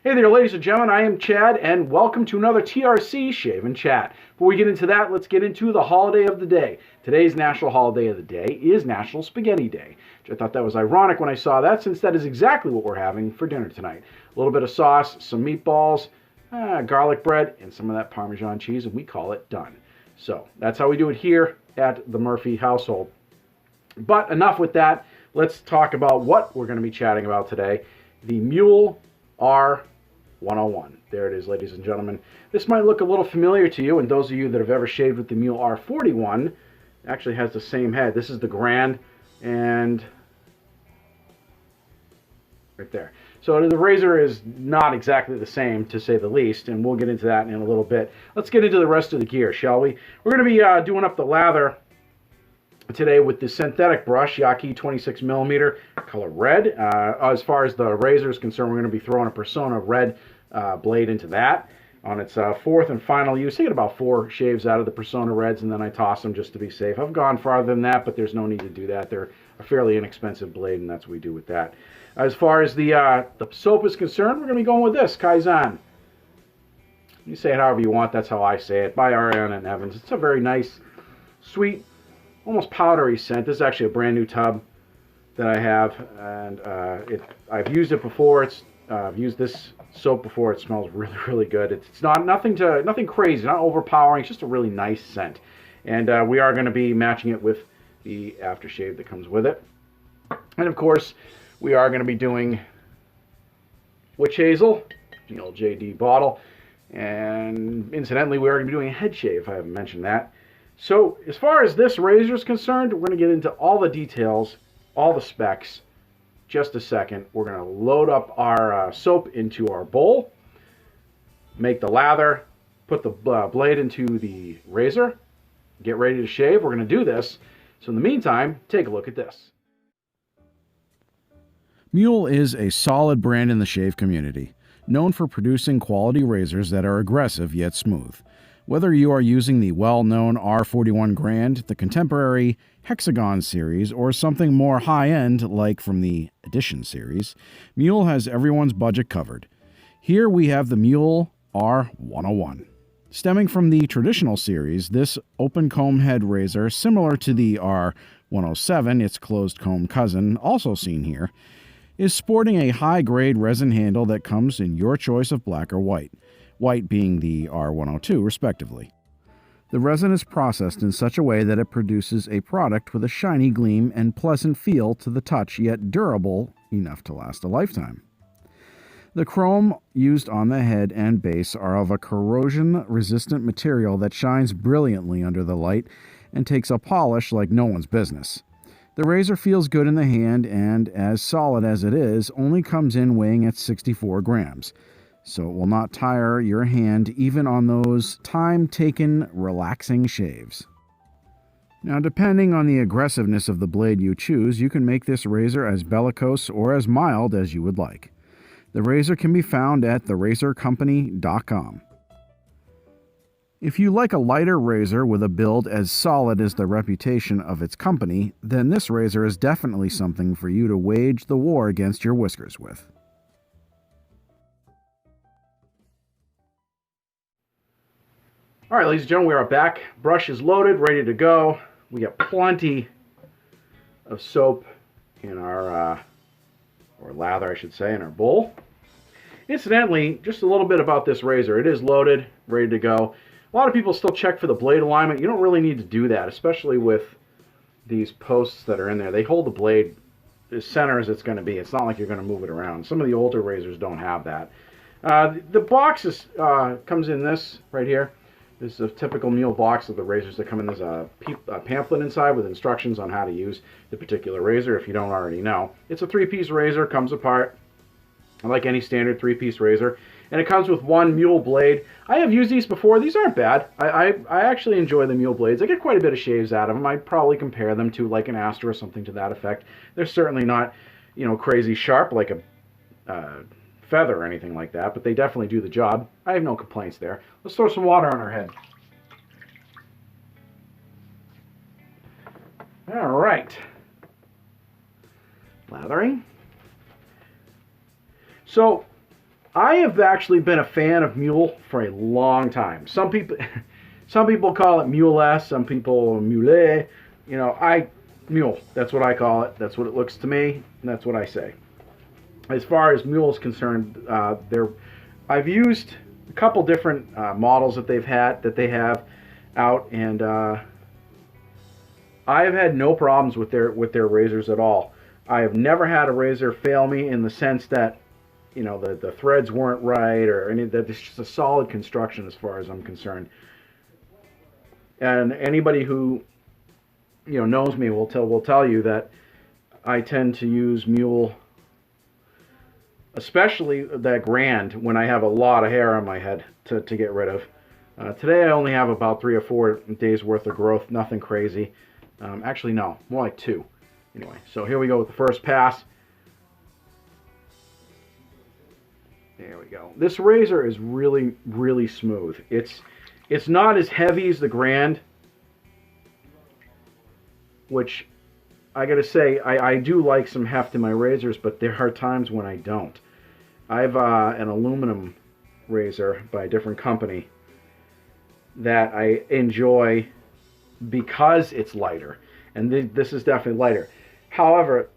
Hey there, ladies and gentlemen, I am Chad, and welcome to another TRC Shave and Chat. Before we get into that, let's get into the holiday of the day. Today's national holiday of the day is National Spaghetti Day, which I thought that was ironic when I saw that, since that is exactly what we're having for dinner tonight. A little bit of sauce, some meatballs, garlic bread, and some of that Parmesan cheese, and we call it done. So that's how we do it here at the Murphy household. But enough with that. Let's talk about what we're going to be chatting about today. The Muhle R101. There it is, ladies and gentlemen. This might look a little familiar to you, and those of you that have ever shaved with the Muhle R41, actually has the same head. This is the Grand, and right there. So the razor is not exactly the same, to say the least, and we'll get into that in a little bit. Let's get into the rest of the gear, shall we? We're going to be doing up the lather today with the synthetic brush, Yaqi 26mm, color red. As far as the razor is concerned, we're going to be throwing a Persona red blade into that on its fourth and final use. I get about 4 shaves out of the Persona reds, and then I toss them just to be safe. I've gone farther than that, but there's no need to do that. They're a fairly inexpensive blade, and that's what we do with that. As far as the soap is concerned, we're going to be going with this, Kaizen. You say it however you want. That's how I say it, by Ariana and Evans. It's a very nice, sweet, almost powdery scent. This is actually a brand new tub that I have, and I've used it before. I've used this soap before. It smells really, really good. It's nothing crazy, not overpowering. It's just a really nice scent, and we are going to be matching it with the aftershave that comes with it. And of course, we are going to be doing witch hazel, the old JD bottle, and incidentally, we are going to be doing a head shave, if I haven't mentioned that. So as far as this razor is concerned, we're going to get into all the details, all the specs, just a second. We're going to load up our soap into our bowl, make the lather, put the blade into the razor, get ready to shave. We're going to do this. So in the meantime, take a look at this. Muhle is a solid brand in the shave community, known for producing quality razors that are aggressive yet smooth. Whether you are using the well-known R41 Grand, the contemporary Hexagon series, or something more high-end like from the Edition series, Muhle has everyone's budget covered. Here we have the Muhle R101. Stemming from the traditional series, this open comb head razor, similar to the R107, its closed comb cousin, also seen here, is sporting a high-grade resin handle that comes in your choice of black or white. White being the R102, respectively. The resin is processed in such a way that it produces a product with a shiny gleam and pleasant feel to the touch, yet durable enough to last a lifetime. The chrome used on the head and base are of a corrosion-resistant material that shines brilliantly under the light and takes a polish like no one's business. The razor feels good in the hand and, as solid as it is, only comes in weighing at 64 grams. So it will not tire your hand even on those time-taken, relaxing shaves. Now, depending on the aggressiveness of the blade you choose, you can make this razor as bellicose or as mild as you would like. The razor can be found at therazorcompany.com. If you like a lighter razor with a build as solid as the reputation of its company, then this razor is definitely something for you to wage the war against your whiskers with. All right, ladies and gentlemen, we are back. Brush is loaded, ready to go. We got plenty of soap in our, or lather, I should say, in our bowl. Incidentally, just a little bit about this razor. It is loaded, ready to go. A lot of people still check for the blade alignment. You don't really need to do that, especially with these posts that are in there. They hold the blade as center as it's going to be. It's not like you're going to move it around. Some of the older razors don't have that. The box comes in this right here. This is a typical Muhle box of the razors that come in. There's a pamphlet inside with instructions on how to use the particular razor if you don't already know. It's a 3-piece razor, comes apart like any standard 3-piece razor, and it comes with one Muhle blade. I have used these before. These aren't bad. I actually enjoy the Muhle blades. I get quite a bit of shaves out of them. I'd probably compare them to like an Astra or something to that effect. They're certainly not, crazy sharp like a feather or anything like that, but they definitely do the job. I have no complaints there. Let's throw some water on our head. All right. Lathering. So I have actually been a fan of Muhle for a long time. Some people, some people call it Muhle, some people Muhle. You know, Muhle. That's what I call it. That's what it looks to me, and that's what I say. As far as Muhle is concerned, I've used a couple different models that they have out, and I have had no problems with their razors at all. I have never had a razor fail me in the sense that, you know, the threads weren't right or any that. It's just a solid construction as far as I'm concerned. And anybody who, you know, knows me will tell you that I tend to use Muhle, especially that Grand, when I have a lot of hair on my head to get rid of. Today I only have about 3 or 4 days worth of growth, nothing crazy. Actually, no, more like 2. Anyway, so here we go with the first pass. There we go. This razor is really, really smooth. It's not as heavy as the Grand, which I gotta say, I do like some heft in my razors, but there are times when I don't. I have an aluminum razor by a different company that I enjoy because it's lighter, and this is definitely lighter. However,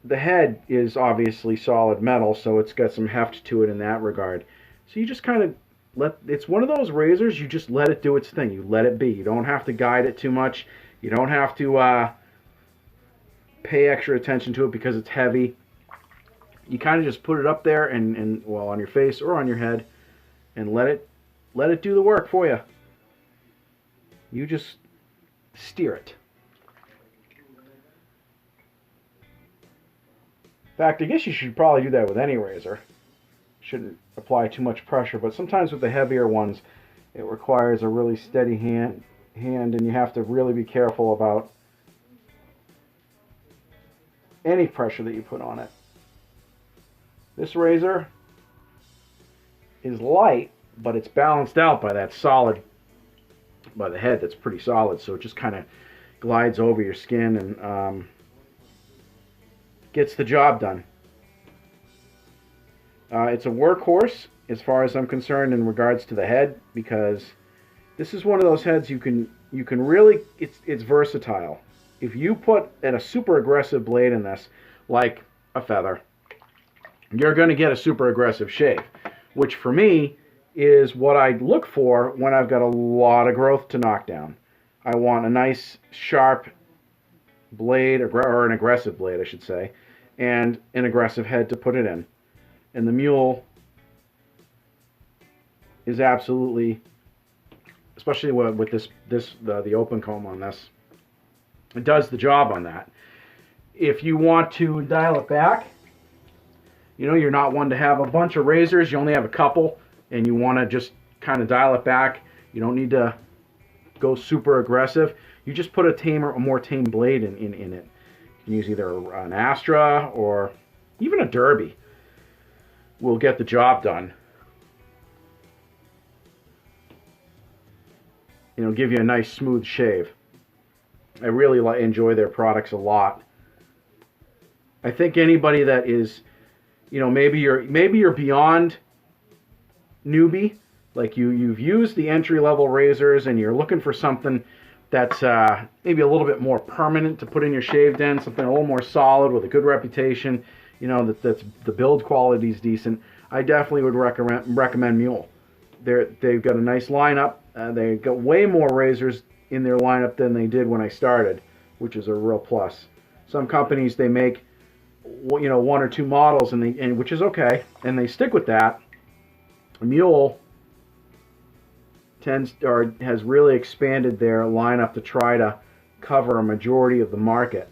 the head is obviously solid metal, so it's got some heft to it in that regard. So you just kind of it's one of those razors, you just let it do its thing. You let it be. You don't have to guide it too much. You don't have to pay extra attention to it because it's heavy. You kind of just put it up there and well, on your face or on your head, and let it do the work for you. You just steer it. In fact, I guess you should probably do that with any razor. Shouldn't apply too much pressure, but sometimes with the heavier ones, it requires a really steady hand, and you have to really be careful about any pressure that you put on it. This razor is light, but it's balanced out by that solid, by the head that's pretty solid, so it just kind of glides over your skin and gets the job done. It's a workhorse as far as I'm concerned in regards to the head, because this is one of those heads you can really, it's versatile. If you put a super aggressive blade in this, like a feather, you're going to get a super aggressive shave, which for me is what I look for when I've got a lot of growth to knock down. I want a nice sharp blade, or an aggressive blade I should say, and an aggressive head to put it in. And the Muhle is absolutely, especially with the open comb on this, it does the job on that. If you want to dial it back, you know, you're not one to have a bunch of razors, you only have a couple, and you want to just kind of dial it back. You don't need to go super aggressive. You just put a more tame blade in it. You can use either an Astra or even a Derby. Will get the job done. You know, give you a nice smooth shave. I really enjoy their products a lot. I think anybody that is, you know, maybe you're beyond newbie, like you've used the entry-level razors and you're looking for something that's maybe a little bit more permanent to put in your shaved end, something a little more solid with a good reputation, you know, that's the build quality is decent. I definitely would recommend Muhle. They've got a nice lineup. They've got way more razors in their lineup than they did when I started, which is a real plus. Some companies, they make, you know, 1 or 2 models, and which is okay, and they stick with that. Muhle has really expanded their lineup to try to cover a majority of the market,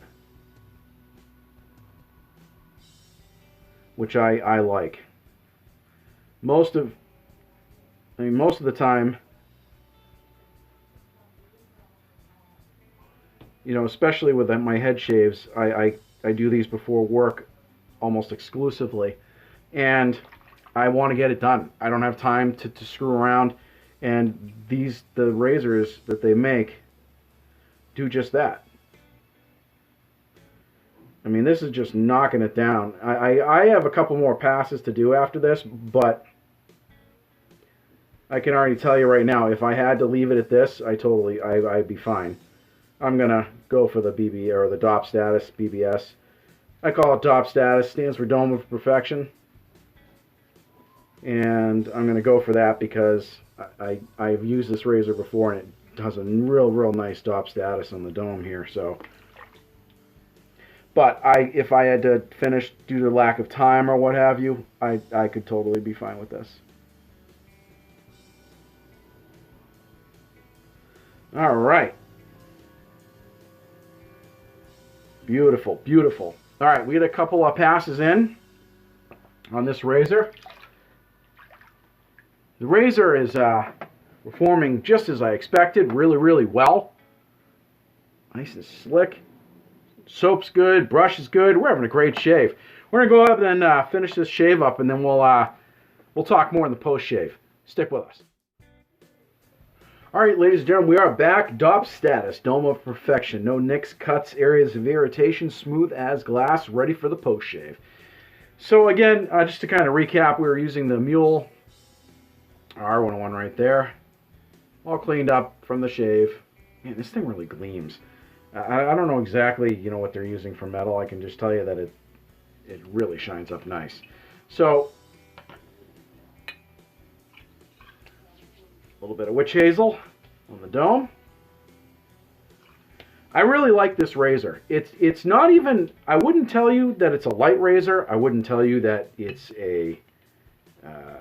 which I like. Most of the time, you know, especially with my head shaves, I do these before work almost exclusively, and I want to get it done. I don't have time to screw around, and the razors that they make do just that. I mean, this is just knocking it down. I have a couple more passes to do after this, but I can already tell you right now, if I had to leave it at this, I'd be fine. I'm gonna go for the BB or the DOP status, BBS. I call it DOP status, stands for Dome of Perfection. And I'm gonna go for that because I've used this razor before and it has a real nice DOP status on the dome here. So, but if I had to finish due to lack of time or what have you, I could totally be fine with this. All right. Beautiful, beautiful. All right, we get a couple of passes in on this razor. The razor is performing just as I expected, really well. Nice and slick. Soap's good, brush is good. We're having a great shave. We're gonna go up and finish this shave up, and then we'll talk more in the post shave. Stick with us. All right, ladies and gentlemen, we are back. DOP status, Dome of Perfection. No nicks, cuts, areas of irritation, smooth as glass, ready for the post shave. So again, just to kind of recap, we were using the Muhle R101 right there, all cleaned up from the shave. Man, this thing really gleams. I don't know exactly, what they're using for metal. I can just tell you that it really shines up nice. So a little bit of witch hazel on the dome. I really like this razor. It's not even, I wouldn't tell you that it's a light razor. I wouldn't tell you that it's a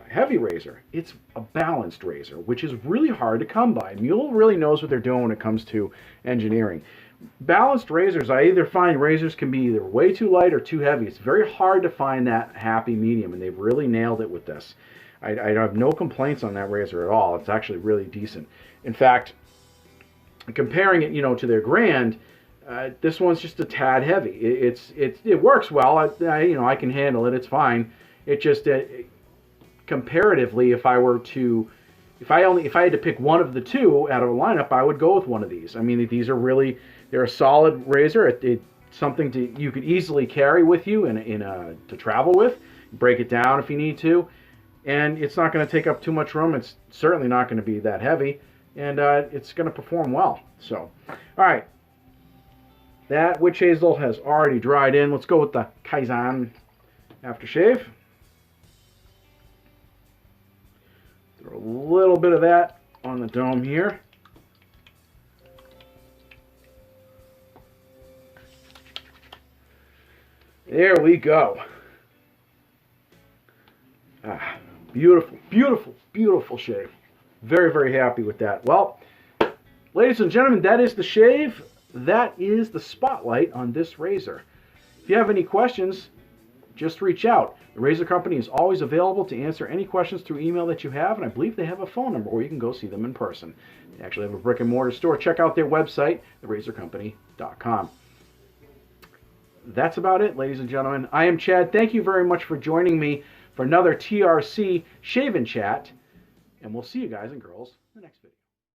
heavy razor. It's a balanced razor, which is really hard to come by. Muhle really knows what they're doing when it comes to engineering. Balanced razors, I either find razors can be either way too light or too heavy. It's very hard to find that happy medium, and they've really nailed it with this. I have no complaints on that razor at all. It's actually really decent. In fact, comparing it, to their Grand, this one's just a tad heavy. It works well. I can handle it. It's fine. It just comparatively, if I had to pick one of the two out of a lineup, I would go with one of these. I mean, they're a solid razor. It's something you could easily carry with you to travel with. Break it down if you need to. And it's not going to take up too much room. It's certainly not going to be that heavy. And it's going to perform well. So, all right. That witch hazel has already dried in. Let's go with the Kaizen aftershave. Throw a little bit of that on the dome here. There we go. Beautiful shave. Very happy with that. Well, ladies and gentlemen, that is the shave. That is the spotlight on this razor. If you have any questions, just reach out. The Razor Company is always available to answer any questions through email that you have, and I believe they have a phone number, or you can go see them in person. They actually have a brick and mortar store. Check out their website, therazorcompany.com. That's about it, ladies and gentlemen. I am Chad. Thank you very much for joining me for another TRC Shave and Chat, and we'll see you guys and girls in the next video.